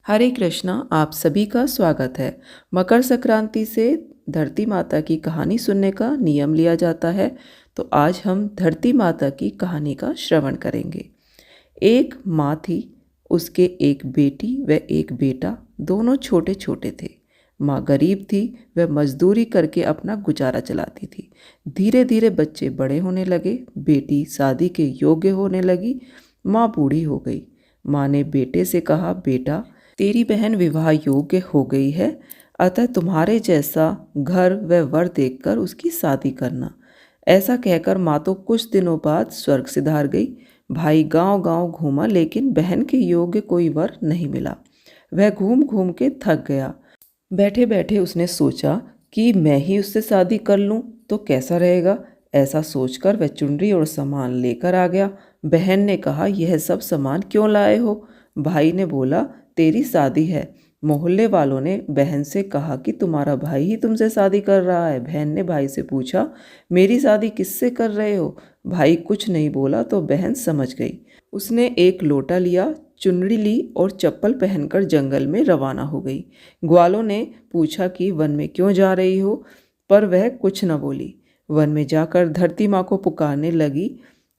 हरे कृष्णा, आप सभी का स्वागत है। मकर संक्रांति से धरती माता की कहानी सुनने का नियम लिया जाता है। तो आज हम धरती माता की कहानी का श्रवण करेंगे। एक माँ थी, उसके एक बेटी व एक बेटा, दोनों छोटे छोटे थे। माँ गरीब थी, वह मजदूरी करके अपना गुजारा चलाती थी। धीरे धीरे बच्चे बड़े होने लगे, बेटी शादी के योग्य होने लगी, माँ बूढ़ी हो गई। माँ ने बेटे से कहा, बेटा तेरी बहन विवाह योग्य हो गई है, अतः तुम्हारे जैसा घर व वर देखकर उसकी शादी करना। ऐसा कहकर माँ तो कुछ दिनों बाद स्वर्ग सिधार गई। भाई गांव गांव घूमा, लेकिन बहन के योग्य कोई वर नहीं मिला। वह घूम घूम के थक गया। बैठे बैठे उसने सोचा कि मैं ही उससे शादी कर लूं तो कैसा रहेगा। ऐसा सोचकर वह चुनरी और सामान लेकर आ गया। बहन ने कहा, यह सब सामान क्यों लाए हो? भाई ने बोला, तेरी शादी है। मोहल्ले वालों ने बहन से कहा कि तुम्हारा भाई ही तुमसे शादी कर रहा है। बहन ने भाई से पूछा, मेरी शादी किससे कर रहे हो? भाई कुछ नहीं बोला तो बहन समझ गई। उसने एक लोटा लिया, चुनरी ली और चप्पल पहनकर जंगल में रवाना हो गई। ग्वालों ने पूछा कि वन में क्यों जा रही हो, पर वह कुछ न बोली। वन में जाकर धरती माँ को पुकारने लगी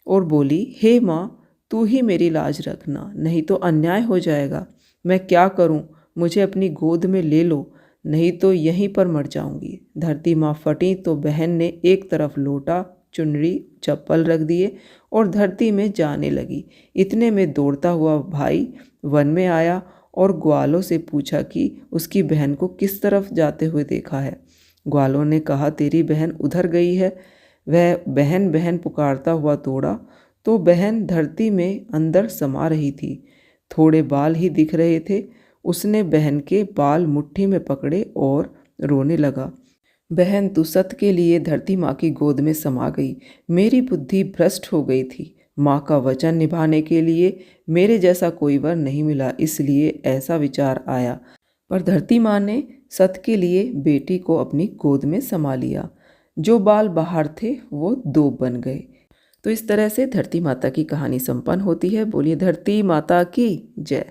और बोली, हे माँ, तू ही मेरी लाज रखना, नहीं तो अन्याय हो जाएगा। मैं क्या करूं? मुझे अपनी गोद में ले लो, नहीं तो यहीं पर मर जाऊंगी। धरती माँ फटी तो बहन ने एक तरफ लोटा, चुनरी, चप्पल रख दिए और धरती में जाने लगी। इतने में दौड़ता हुआ भाई वन में आया और ग्वालों से पूछा कि उसकी बहन को किस तरफ जाते हुए देखा है। ग्वालों ने कहा, तेरी बहन उधर गई है। वह बहन बहन पुकारता हुआ दौड़ा तो बहन धरती में अंदर समा रही थी। थोड़े बाल ही दिख रहे थे। उसने बहन के बाल मुट्ठी में पकड़े और रोने लगा। बहन तू सत के लिए धरती माँ की गोद में समा गई। मेरी बुद्धि भ्रष्ट हो गई थी। माँ का वचन निभाने के लिए मेरे जैसा कोई वर नहीं मिला, इसलिए ऐसा विचार आया। पर धरती माँ ने सत के लिए बेटी को अपनी गोद में समा लिया। जो बाल बाहर थे वो दो बन गए। तो इस तरह से धरती माता की कहानी संपन्न होती है। बोलिए धरती माता की जय।